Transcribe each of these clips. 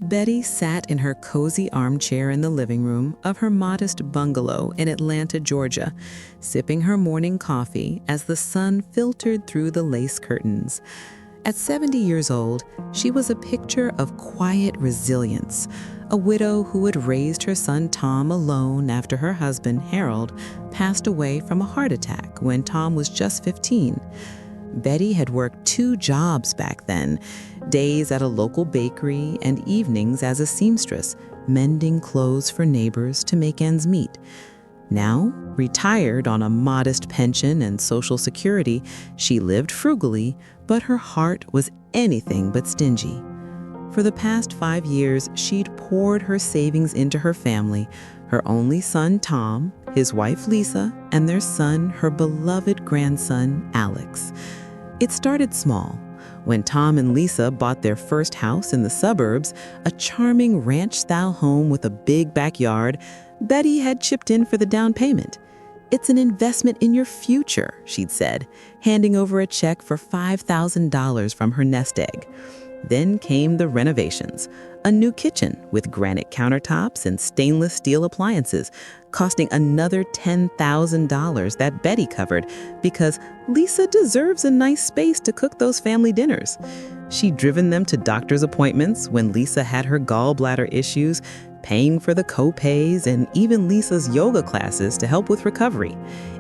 Betty sat in her cozy armchair in the living room of her modest bungalow in Atlanta, Georgia, sipping her morning coffee as the sun filtered through the lace curtains. At 70 years old, she was a picture of quiet resilience, a widow who had raised her son Tom alone after her husband, Harold, passed away from a heart attack when Tom was just 15. Betty had worked 2 jobs back then, days at a local bakery and evenings as a seamstress, mending clothes for neighbors to make ends meet. Now, retired on a modest pension and Social Security, she lived frugally, but her heart was anything but stingy. For the past 5 years, she'd poured her savings into her family, her only son, Tom, his wife, Lisa, and their son, her beloved grandson, Alex. It started small. When Tom and Lisa bought their first house in the suburbs, a charming ranch-style home with a big backyard, Betty had chipped in for the down payment. "It's an investment in your future," she'd said, handing over a check for $5,000 from her nest egg. Then came the renovations, a new kitchen with granite countertops and stainless steel appliances, costing another $10,000 that Betty covered because Lisa deserves a nice space to cook those family dinners. She'd driven them to doctor's appointments when Lisa had her gallbladder issues, paying for the co-pays and even Lisa's yoga classes to help with recovery.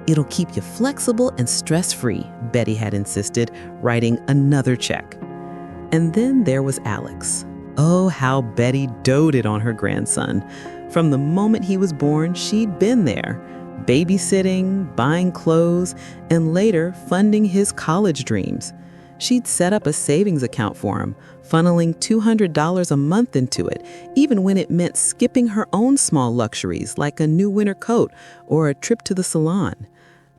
"It'll keep you flexible and stress-free," Betty had insisted, writing another check. And then there was Alex. Oh, how Betty doted on her grandson. From the moment he was born, she'd been there, babysitting, buying clothes, and later funding his college dreams. She'd set up a savings account for him, funneling $200 a month into it, even when it meant skipping her own small luxuries like a new winter coat or a trip to the salon.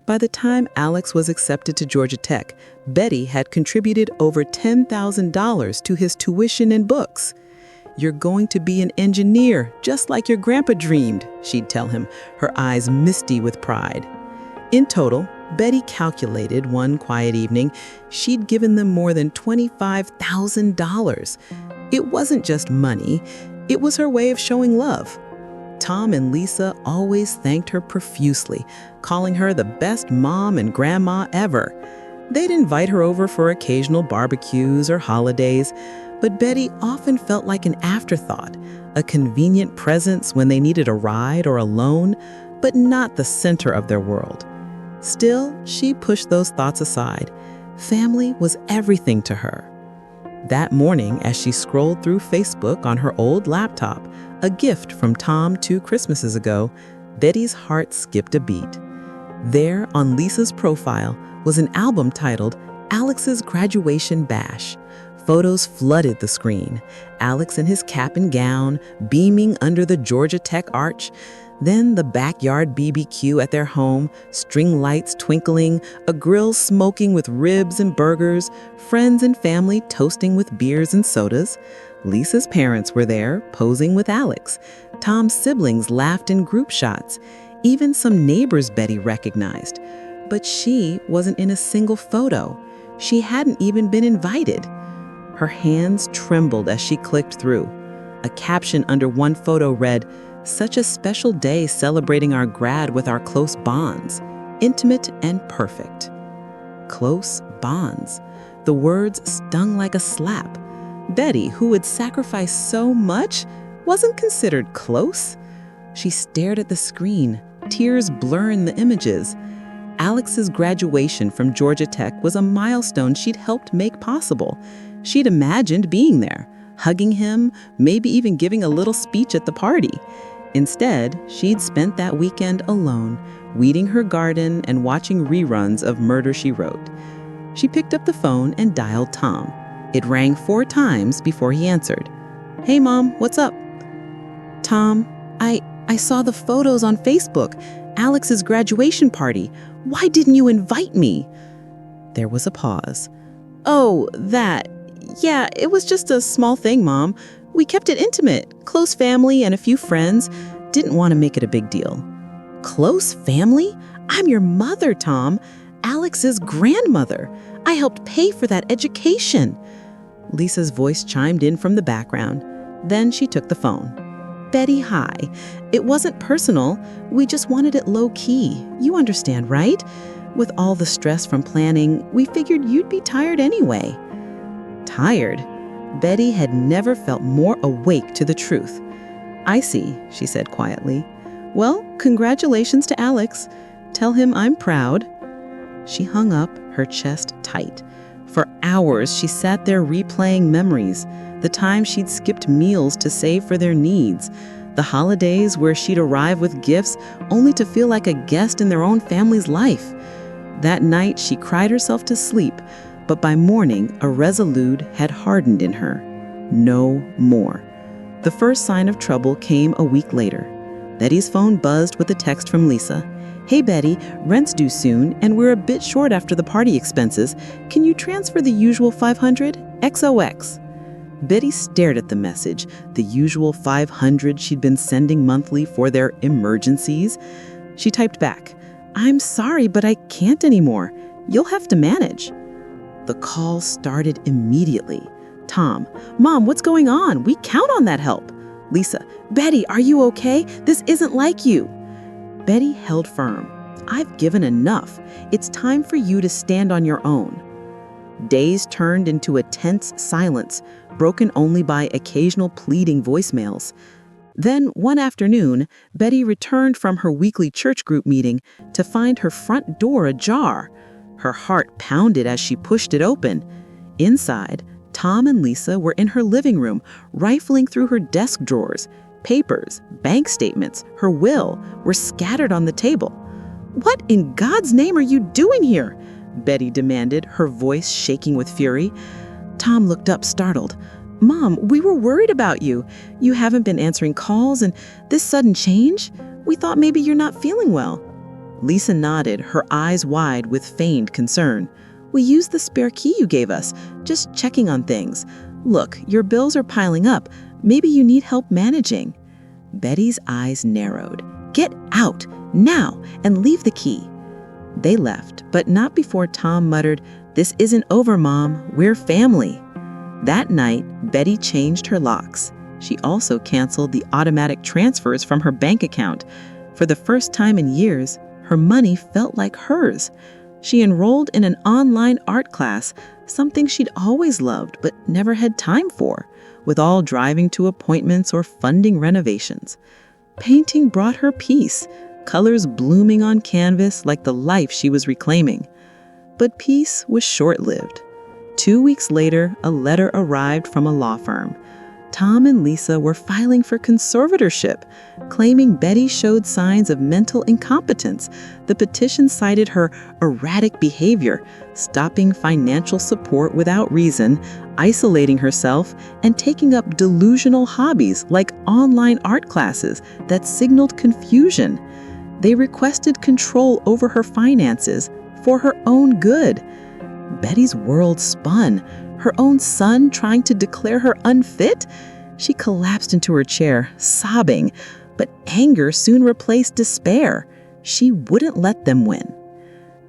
By the time Alex was accepted to Georgia Tech, Betty had contributed over $10,000 to his tuition and books. "You're going to be an engineer, just like your grandpa dreamed," she'd tell him, her eyes misty with pride. In total, Betty calculated one quiet evening, she'd given them more than $25,000. It wasn't just money, it was her way of showing love. Tom and Lisa always thanked her profusely, calling her the best mom and grandma ever. They'd invite her over for occasional barbecues or holidays, but Betty often felt like an afterthought, a convenient presence when they needed a ride or a loan, but not the center of their world. Still, she pushed those thoughts aside. Family was everything to her. That morning, as she scrolled through Facebook on her old laptop, a gift from Tom 2 Christmases ago, Betty's heart skipped a beat. There, on Lisa's profile, was an album titled Alex's Graduation Bash. Photos flooded the screen. Alex in his cap and gown, beaming under the Georgia Tech arch. Then the backyard BBQ at their home, string lights twinkling, a grill smoking with ribs and burgers, friends and family toasting with beers and sodas. Lisa's parents were there, posing with Alex. Tom's siblings laughed in group shots. Even some neighbors Betty recognized. But she wasn't in a single photo. She hadn't even been invited. Her hands trembled as she clicked through. A caption under one photo read, "Such a special day celebrating our grad with our close bonds. Intimate and perfect." Close bonds. The words stung like a slap. Betty, who had sacrificed so much, wasn't considered close. She stared at the screen, tears blurring the images. Alex's graduation from Georgia Tech was a milestone she'd helped make possible. She'd imagined being there, hugging him, maybe even giving a little speech at the party. Instead, she'd spent that weekend alone, weeding her garden and watching reruns of Murder, She Wrote. She picked up the phone and dialed Tom. It rang 4 times before he answered. "Hey, Mom, what's up?" "Tom, I saw the photos on Facebook, Alex's graduation party. Why didn't you invite me?" There was a pause. "Oh, that. Yeah, it was just a small thing, Mom. We kept it intimate, close family and a few friends. Didn't want to make it a big deal." "Close family? I'm your mother, Tom. Alex's grandmother. I helped pay for that education." Lisa's voice chimed in from the background. Then she took the phone. "Betty, hi. It wasn't personal. We just wanted it low-key. You understand, right? With all the stress from planning, we figured you'd be tired anyway." Tired? Betty had never felt more awake to the truth. "I see," she said quietly. "Well, congratulations to Alex. Tell him I'm proud." She hung up, her chest tight. For hours, she sat there replaying memories, the time she'd skipped meals to save for their needs, the holidays where she'd arrive with gifts only to feel like a guest in their own family's life. That night, she cried herself to sleep, but by morning, a resolute had hardened in her. No more. The first sign of trouble came a week later. Betty's phone buzzed with a text from Lisa. "Hey Betty, rent's due soon, and we're a bit short after the party expenses. Can you transfer the usual $500? XOX." Betty stared at the message, the usual $500 she'd been sending monthly for their emergencies. She typed back, "I'm sorry, but I can't anymore. You'll have to manage." The call started immediately. Tom, "Mom, what's going on? We count on that help." Lisa, "Betty, are you okay? This isn't like you." Betty held firm. "I've given enough. It's time for you to stand on your own." Days turned into a tense silence, broken only by occasional pleading voicemails. Then, one afternoon, Betty returned from her weekly church group meeting to find her front door ajar. Her heart pounded as she pushed it open. Inside, Tom and Lisa were in her living room, rifling through her desk drawers. Papers, bank statements, her will were scattered on the table. "What in God's name are you doing here?" Betty demanded, her voice shaking with fury. Tom looked up, startled. "Mom, we were worried about you. You haven't been answering calls, and this sudden change? We thought maybe you're not feeling well." Lisa nodded, her eyes wide with feigned concern. "We used the spare key you gave us, just checking on things. Look, your bills are piling up. Maybe you need help managing." Betty's eyes narrowed. "Get out, now, and leave the key." They left, but not before Tom muttered, "This isn't over, Mom. We're family." That night, Betty changed her locks. She also canceled the automatic transfers from her bank account. For the first time in years, her money felt like hers. She enrolled in an online art class, something she'd always loved but never had time for, with all driving to appointments or funding renovations. Painting brought her peace, colors blooming on canvas like the life she was reclaiming. But peace was short-lived. 2 weeks later, a letter arrived from a law firm. Tom and Lisa were filing for conservatorship, claiming Betty showed signs of mental incompetence. The petition cited her erratic behavior, stopping financial support without reason, isolating herself, and taking up delusional hobbies like online art classes that signaled confusion. They requested control over her finances for her own good. Betty's world spun. Her own son trying to declare her unfit? She collapsed into her chair, sobbing, but anger soon replaced despair. She wouldn't let them win.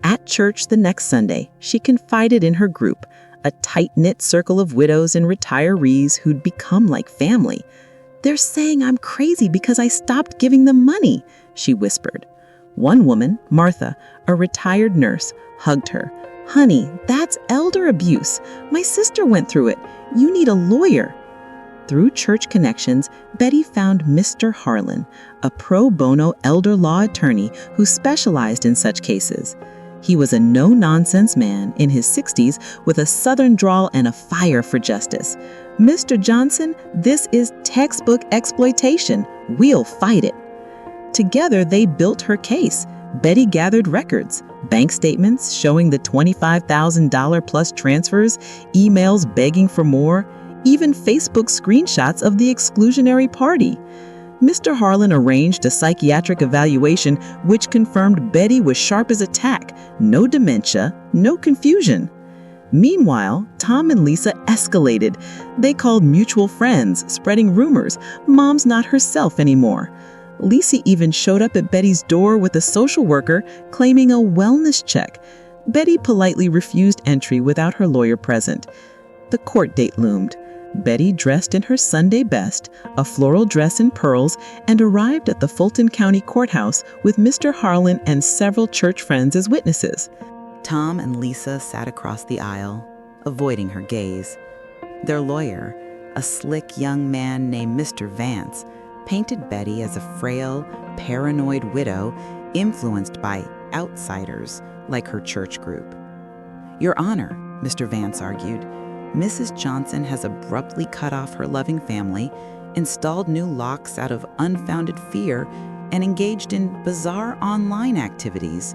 At church the next Sunday, she confided in her group, a tight-knit circle of widows and retirees who'd become like family. "They're saying I'm crazy because I stopped giving them money," she whispered. One woman, Martha, a retired nurse, hugged her. "Honey, that's elder abuse. My sister went through it. You need a lawyer." Through church connections, Betty found Mr. Harlan, a pro bono elder law attorney who specialized in such cases. He was a no-nonsense man in his 60s with a southern drawl and a fire for justice. "Mr. Johnson, this is textbook exploitation. We'll fight it." Together, they built her case. Betty gathered records, bank statements showing the $25,000 plus transfers, emails begging for more, even Facebook screenshots of the exclusionary party. Mr. Harlan arranged a psychiatric evaluation which confirmed Betty was sharp as a tack, no dementia, no confusion. Meanwhile, Tom and Lisa escalated. They called mutual friends, spreading rumors. Mom's not herself anymore. Lisa even showed up at Betty's door with a social worker claiming a wellness check. Betty politely refused entry without her lawyer present. The court date loomed. Betty dressed in her Sunday best, a floral dress and pearls, and arrived at the Fulton County Courthouse with Mr. Harlan and several church friends as witnesses. Tom and Lisa sat across the aisle, avoiding her gaze. Their lawyer, a slick young man named Mr. Vance, painted Betty as a frail, paranoid widow influenced by outsiders like her church group. "Your Honor," Mr. Vance argued, "Mrs. Johnson has abruptly cut off her loving family, installed new locks out of unfounded fear, and engaged in bizarre online activities.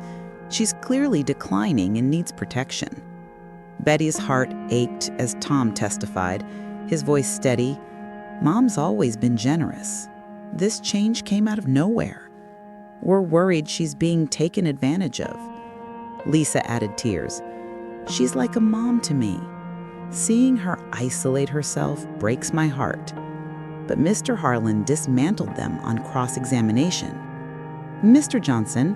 She's clearly declining and needs protection." Betty's heart ached as Tom testified, his voice steady. "Mom's always been generous. This change came out of nowhere. We're worried she's being taken advantage of." Lisa added tears. "She's like a mom to me. Seeing her isolate herself breaks my heart." But Mr. Harlan dismantled them on cross-examination. "Mr. Johnson,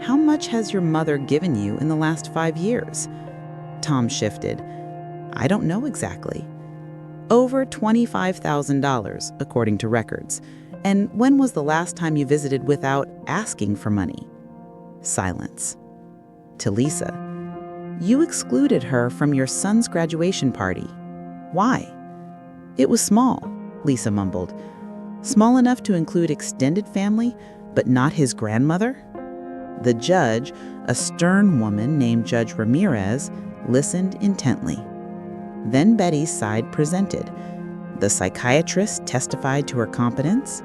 how much has your mother given you in the last 5 years?" Tom shifted. "I don't know exactly." "Over $25,000, according to records. And when was the last time you visited without asking for money?" Silence. To Lisa, "You excluded her from your son's graduation party. Why?" "It was small," Lisa mumbled. "Small enough to include extended family, but not his grandmother?" The judge, a stern woman named Judge Ramirez, listened intently. Then Betty's side presented. The psychiatrist testified to her competence.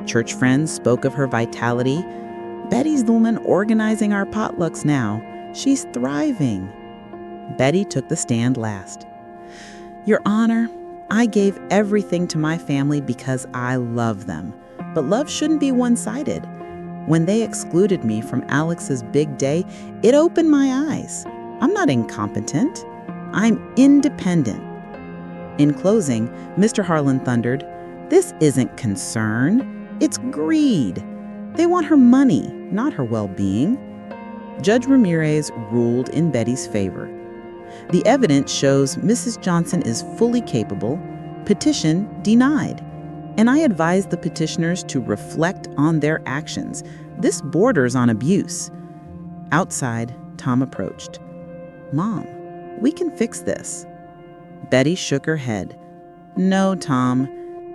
Church friends spoke of her vitality. "Betty's the woman organizing our potlucks now. She's thriving." Betty took the stand last. "Your Honor, I gave everything to my family because I love them. But love shouldn't be one-sided. When they excluded me from Alex's big day, it opened my eyes. I'm not incompetent. I'm independent." In closing, Mr. Harlan thundered, "This isn't concern. It's greed. They want her money, not her well-being." Judge Ramirez ruled in Betty's favor. "The evidence shows Mrs. Johnson is fully capable. Petition denied. And I advise the petitioners to reflect on their actions. This borders on abuse." Outside, Tom approached. "Mom, we can fix this." Betty shook her head. "No, Tom,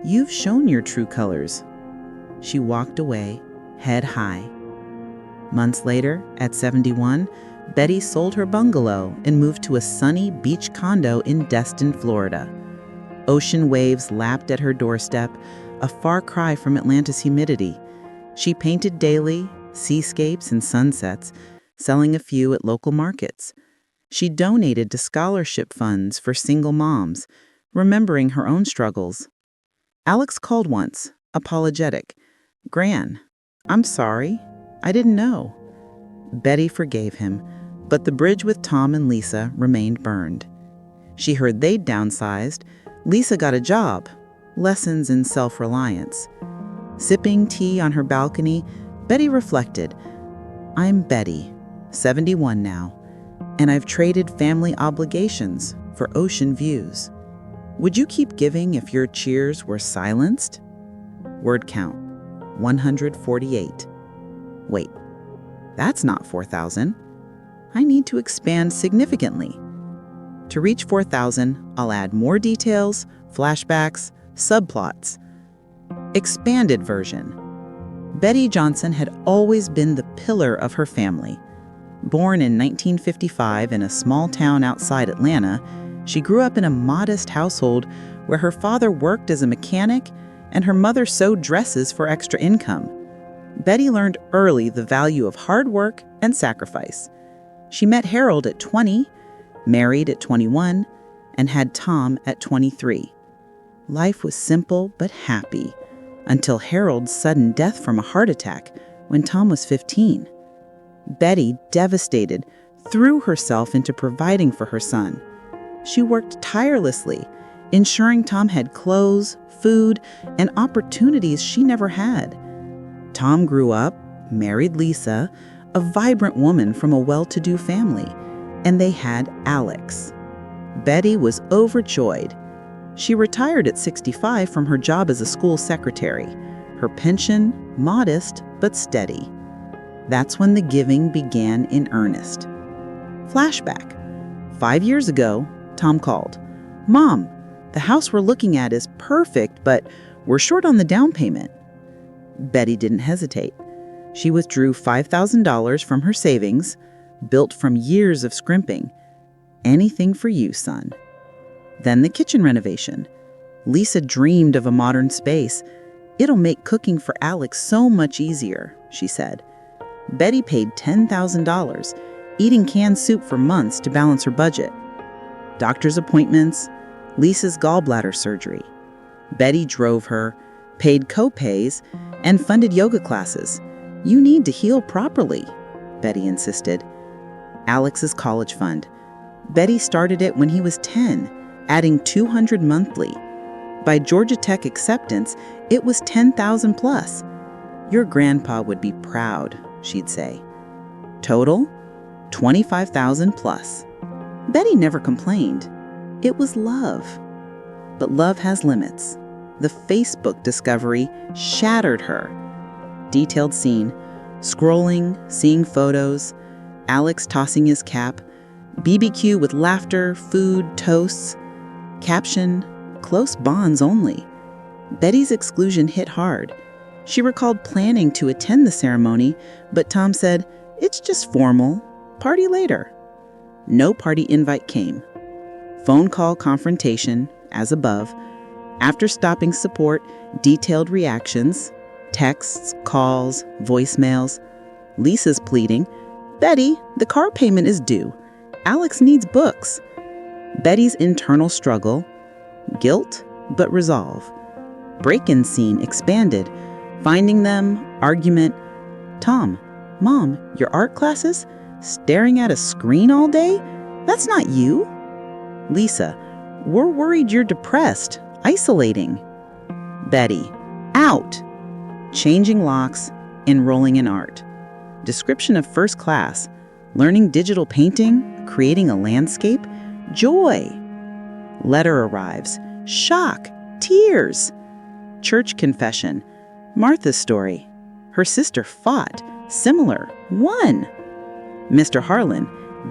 you've shown your true colors." She walked away, head high. Months later, at 71, Betty sold her bungalow and moved to a sunny beach condo in Destin, Florida. Ocean waves lapped at her doorstep, a far cry from Atlanta's humidity. She painted daily, seascapes and sunsets, selling a few at local markets. She donated to scholarship funds for single moms, remembering her own struggles. Alex called once, apologetic. "Gran, I'm sorry. I didn't know." Betty forgave him, but the bridge with Tom and Lisa remained burned. She heard they'd downsized. Lisa got a job, lessons in self-reliance. Sipping tea on her balcony, Betty reflected, "I'm Betty, 71 now, and I've traded family obligations for ocean views. Would you keep giving if your cheers were silenced?" Word count, 148. Wait, that's not 4,000. I need to expand significantly. To reach 4,000, I'll add more details, flashbacks, subplots. Expanded version. Betty Johnson had always been the pillar of her family. Born in 1955 in a small town outside Atlanta, she grew up in a modest household where her father worked as a mechanic and her mother sewed dresses for extra income. Betty learned early the value of hard work and sacrifice. She met Harold at 20, married at 21, and had Tom at 23. Life was simple but happy, until Harold's sudden death from a heart attack when Tom was 15. Betty, devastated, threw herself into providing for her son. She worked tirelessly, ensuring Tom had clothes, food, and opportunities she never had. Tom grew up, married Lisa, a vibrant woman from a well-to-do family, and they had Alex. Betty was overjoyed. She retired at 65 from her job as a school secretary. Her pension, modest but steady. That's when the giving began in earnest. Flashback. 5 years ago, Tom called. "Mom, the house we're looking at is perfect, but we're short on the down payment." Betty didn't hesitate. She withdrew $5,000 from her savings, built from years of scrimping. "Anything for you, son." Then the kitchen renovation. Lisa dreamed of a modern space. "It'll make cooking for Alex so much easier," she said. Betty paid $10,000, eating canned soup for months to balance her budget. Doctor's appointments, Lisa's gallbladder surgery. Betty drove her, paid co-pays, and funded yoga classes. "You need to heal properly," Betty insisted. Alex's college fund. Betty started it when he was 10, adding $200 monthly. By Georgia Tech acceptance, it was $10,000 plus. "Your grandpa would be proud," she'd say. Total, $25,000 plus. Betty never complained. It was love. But love has limits. The Facebook discovery shattered her. Detailed scene, scrolling, seeing photos, Alex tossing his cap, BBQ with laughter, food, toasts. Caption, "Close bonds only." Betty's exclusion hit hard. She recalled planning to attend the ceremony, but Tom said, "It's just formal. Party later." No party invite came. Phone call confrontation, as above. After stopping support, detailed reactions, texts, calls, voicemails. Lisa's pleading, "Betty, the car payment is due. Alex needs books." Betty's internal struggle, guilt, but resolve. Break-in scene expanded. Finding them, argument. "Tom, Mom, your art classes? Staring at a screen all day? That's not you." Lisa, "We're worried you're depressed, isolating." Betty, "Out." Changing locks, enrolling in art. Description of first class, learning digital painting, creating a landscape, joy. Letter arrives, shock, tears. Church confession, Martha's story. Her sister fought, similar, won. Mr. Harlan,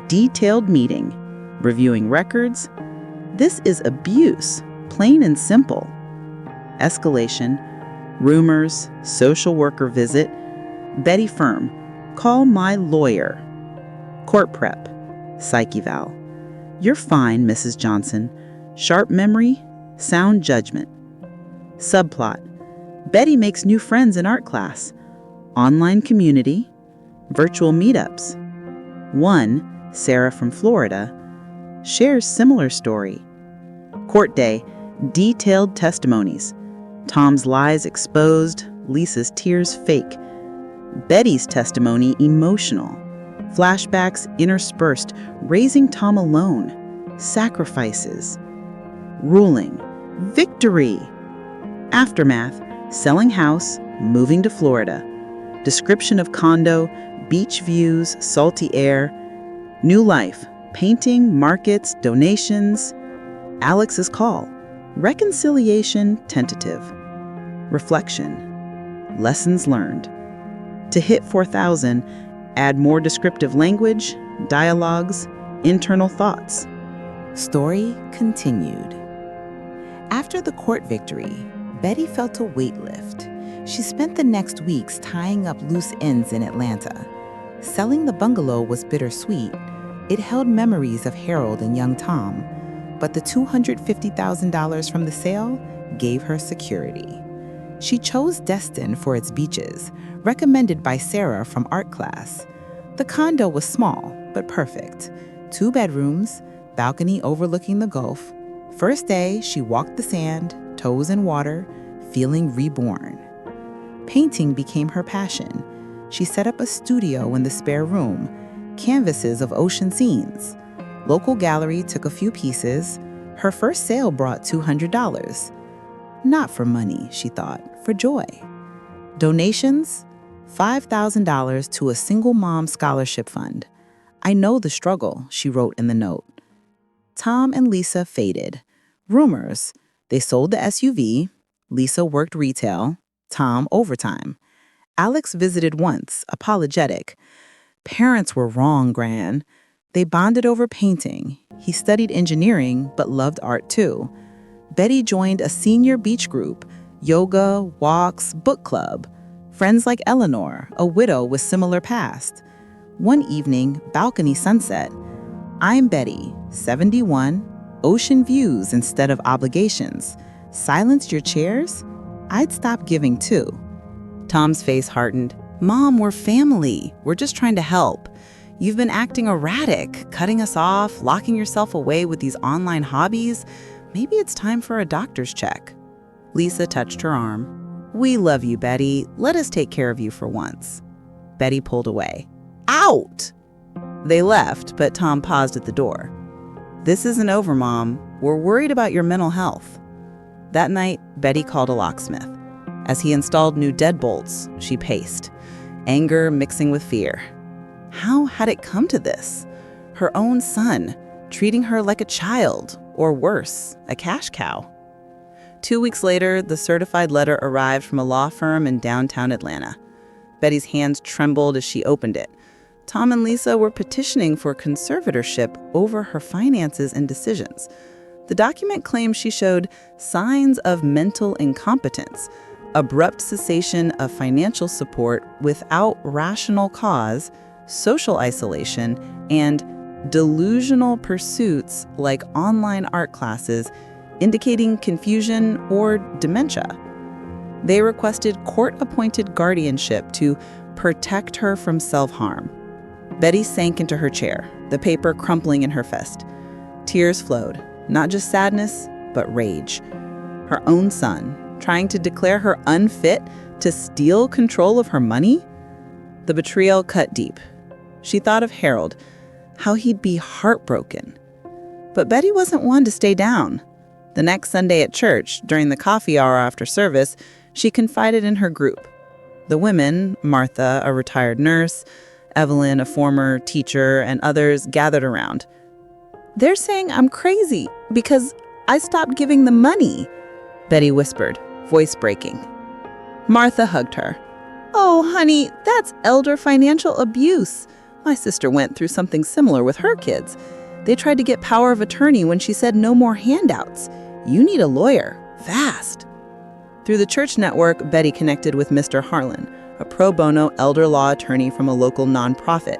detailed meeting, reviewing records. This is abuse, plain and simple. Escalation, rumors, social worker visit. Betty firm, call my lawyer. Court prep, psych eval. You're fine, Mrs. Johnson. Sharp memory, sound judgment. Subplot, Betty makes new friends in art class. Online community, virtual meetups. One, Sarah from Florida, shares similar story. Court day, detailed testimonies. Tom's lies exposed, Lisa's tears fake. Betty's testimony emotional. Flashbacks interspersed, raising Tom alone. Sacrifices. Ruling. Victory. Aftermath. Selling house, moving to Florida. Description of condo, beach views, salty air. New life. Painting, markets, donations. Alex's call. Reconciliation tentative. Reflection. Lessons learned. To hit 4,000, add more descriptive language, dialogues, internal thoughts. Story continued. After the court victory, Betty felt a weight lift. She spent the next weeks tying up loose ends in Atlanta. Selling the bungalow was bittersweet. It held memories of Harold and young Tom, but the $250,000 from the sale gave her security. She chose Destin for its beaches, recommended by Sarah from art class. The condo was small, but perfect. 2 bedrooms, balcony overlooking the Gulf. First day, she walked the sand, toes in water, feeling reborn. Painting became her passion. She set up a studio in the spare room, canvases of ocean scenes. Local gallery took a few pieces. Her first sale brought $200. Not for money, she thought, for joy. Donations? $5,000 to a single mom scholarship fund. I know the struggle, she wrote in the note. Tom and Lisa faded. Rumors. They sold the SUV. Lisa worked retail, Tom overtime. Alex visited once, apologetic. Parents were wrong, Gran. They bonded over painting. He studied engineering, but loved art too. Betty joined a senior beach group, yoga, walks, book club. Friends like Eleanor, a widow with similar past. One evening, balcony sunset. I'm Betty, 71, ocean views instead of obligations. Silence your chairs? I'd stop giving too. Tom's face hardened. Mom, we're family. We're just trying to help. You've been acting erratic, cutting us off, locking yourself away with these online hobbies. Maybe it's time for a doctor's check. Lisa touched her arm. We love you, Betty. Let us take care of you for once. Betty pulled away. Out! They left, but Tom paused at the door. This isn't over, Mom. We're worried about your mental health. That night, Betty called a locksmith. As he installed new deadbolts, she paced, anger mixing with fear. How had it come to this? Her own son, treating her like a child, or worse, a cash cow. 2 weeks later, the certified letter arrived from a law firm in downtown Atlanta. Betty's hands trembled as she opened it. Tom and Lisa were petitioning for conservatorship over her finances and decisions. The document claimed she showed signs of mental incompetence, abrupt cessation of financial support without rational cause, social isolation, and delusional pursuits like online art classes, indicating confusion or dementia. They requested court-appointed guardianship to protect her from self-harm. Betty sank into her chair, the paper crumpling in her fist. Tears flowed, not just sadness, but rage. Her own son, trying to declare her unfit to steal control of her money? The betrayal cut deep. She thought of Harold, how he'd be heartbroken. But Betty wasn't one to stay down. The next Sunday at church, during the coffee hour after service, she confided in her group. The women, Martha, a retired nurse, Evelyn, a former teacher, and others gathered around. They're saying I'm crazy because I stopped giving them money, Betty whispered, voice breaking. Martha hugged her. Oh, honey, that's elder financial abuse. My sister went through something similar with her kids. They tried to get power of attorney when she said no more handouts. You need a lawyer, fast. Through the church network, Betty connected with Mr. Harlan, a pro bono elder law attorney from a local nonprofit.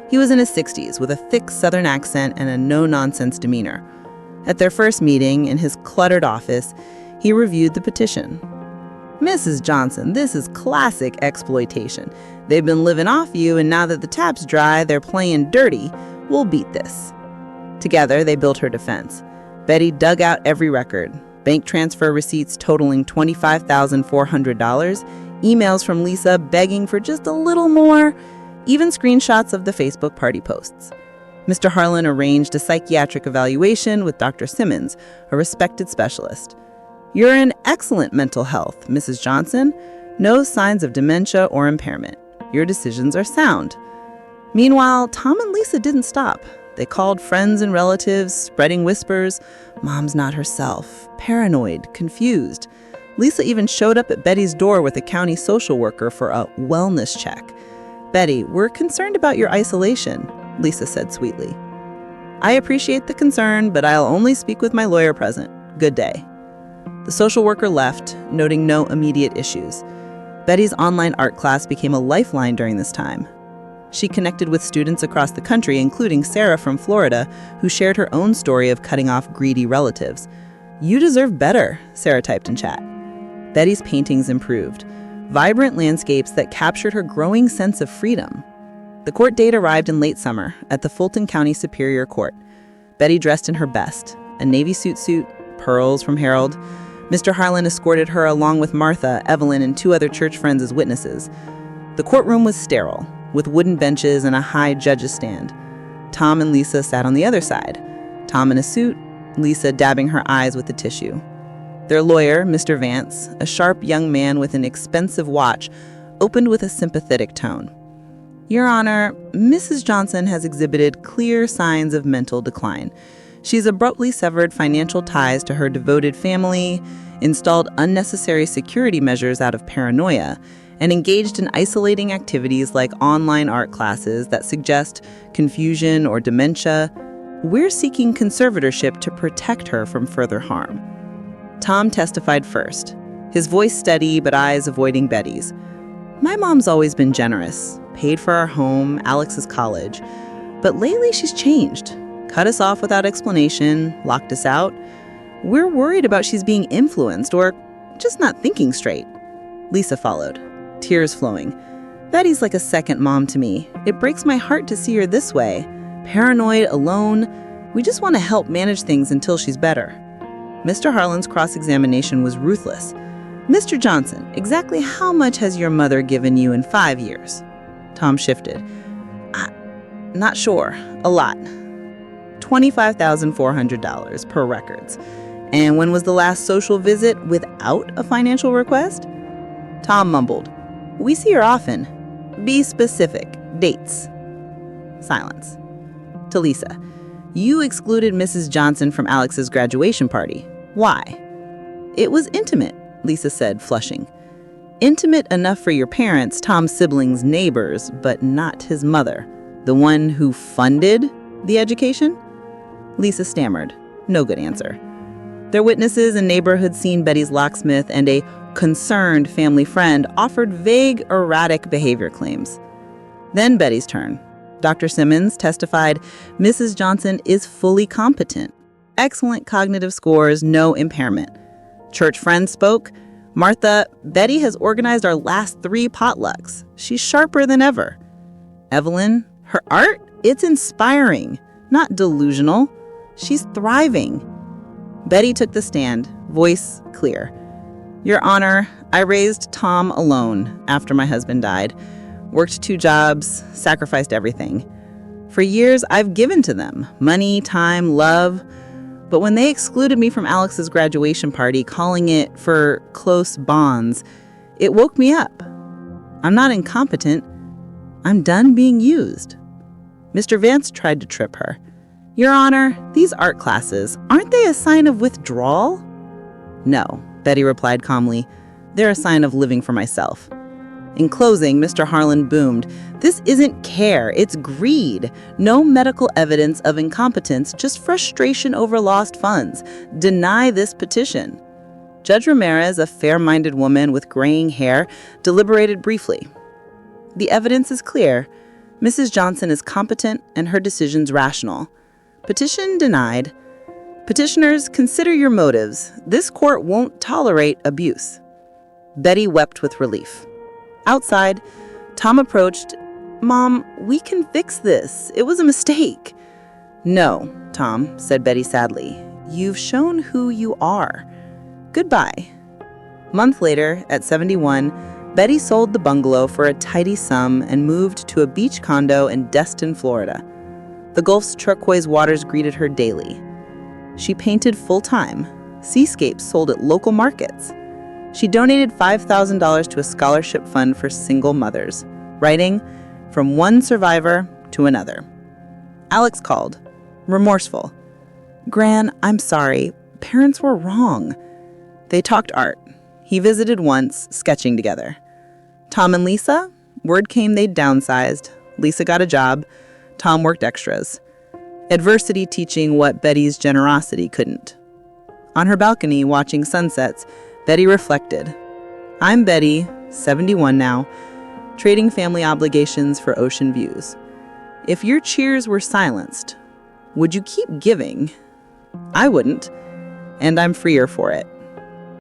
He was in his 60s with a thick Southern accent and a no-nonsense demeanor. At their first meeting in his cluttered office, he reviewed the petition. Mrs. Johnson, this is classic exploitation. They've been living off you, and now that the tap's dry, they're playing dirty. We'll beat this. Together, they built her defense. Betty dug out every record, bank transfer receipts totaling $25,400, emails from Lisa begging for just a little more, even screenshots of the Facebook party posts. Mr. Harlan arranged a psychiatric evaluation with Dr. Simmons, a respected specialist. You're in excellent mental health, Mrs. Johnson. No signs of dementia or impairment. Your decisions are sound. Meanwhile, Tom and Lisa didn't stop. They called friends and relatives, spreading whispers. Mom's not herself, paranoid, confused. Lisa even showed up at Betty's door with a county social worker for a wellness check. Betty, we're concerned about your isolation, Lisa said sweetly. I appreciate the concern, but I'll only speak with my lawyer present. Good day. The social worker left, noting no immediate issues. Betty's online art class became a lifeline during this time. She connected with students across the country, including Sarah from Florida, who shared her own story of cutting off greedy relatives. You deserve better, Sarah typed in chat. Betty's paintings improved, vibrant landscapes that captured her growing sense of freedom. The court date arrived in late summer at the Fulton County Superior Court. Betty dressed in her best, a navy suit, pearls from Harold. Mr. Harlan escorted her along with Martha, Evelyn, and 2 other church friends as witnesses. The courtroom was sterile, with wooden benches and a high judge's stand. Tom and Lisa sat on the other side, Tom in a suit, Lisa dabbing her eyes with a tissue. Their lawyer, Mr. Vance, a sharp young man with an expensive watch, opened with a sympathetic tone. Your Honor, Mrs. Johnson has exhibited clear signs of mental decline. She's abruptly severed financial ties to her devoted family, installed unnecessary security measures out of paranoia, and engaged in isolating activities like online art classes that suggest confusion or dementia. We're seeking conservatorship to protect her from further harm. Tom testified first, his voice steady but eyes avoiding Betty's. My mom's always been generous, paid for our home, Alex's college. But lately she's changed, cut us off without explanation, locked us out. We're worried about she's being influenced or just not thinking straight. Lisa followed, tears flowing. Betty's like a second mom to me. It breaks my heart to see her this way. Paranoid, alone. We just want to help manage things until she's better. Mr. Harlan's cross-examination was ruthless. Mr. Johnson, exactly how much has your mother given you in 5 years? Tom shifted. Not sure. A lot. $25,400 per records. And when was the last social visit without a financial request? Tom mumbled. We see her often. Be specific. Dates. Silence. To Lisa. You excluded Mrs. Johnson from Alex's graduation party. Why? It was intimate, Lisa said, flushing. Intimate enough for your parents, Tom's siblings' neighbors, but not his mother. The one who funded the education? Lisa stammered. No good answer. Their witnesses and neighborhood seen Betty's locksmith and a concerned family friend offered vague, erratic behavior claims. Then Betty's turn. Dr. Simmons testified Mrs. Johnson is fully competent. Excellent cognitive scores, no impairment. Church friends spoke. Martha, Betty has organized our last 3 potlucks. She's sharper than ever. Evelyn, her art? It's inspiring, not delusional. She's thriving. Betty took the stand, voice clear. Your Honor, I raised Tom alone after my husband died. Worked 2 jobs, sacrificed everything. For years, I've given to them money, time, love. But when they excluded me from Alex's graduation party, calling it for close bonds, it woke me up. I'm not incompetent. I'm done being used. Mr. Vance tried to trip her. Your Honor, these art classes, aren't they a sign of withdrawal? No, Betty replied calmly. They're a sign of living for myself. In closing, Mr. Harlan boomed, this isn't care, it's greed. No medical evidence of incompetence, just frustration over lost funds. Deny this petition. Judge Ramirez, a fair-minded woman with graying hair, deliberated briefly. The evidence is clear. Mrs. Johnson is competent and her decisions rational. Petition denied. Petitioners, consider your motives. This court won't tolerate abuse. Betty wept with relief. Outside, Tom approached. Mom, we can fix this. It was a mistake. No, Tom, said Betty sadly. You've shown who you are. Goodbye. Month later, at 71, Betty sold the bungalow for a tidy sum and moved to a beach condo in Destin, Florida. The Gulf's turquoise waters greeted her daily. She painted full-time. Seascapes sold at local markets. She donated $5,000 to a scholarship fund for single mothers, writing, from one survivor to another. Alex called, remorseful. Gran, I'm sorry. Parents were wrong. They talked art. He visited once, sketching together. Tom and Lisa? Word came they'd downsized. Lisa got a job. Tom worked extras. Adversity teaching what Betty's generosity couldn't. On her balcony, watching sunsets, Betty reflected. I'm Betty, 71 now, trading family obligations for ocean views. If your cheers were silenced, would you keep giving? I wouldn't, and I'm freer for it.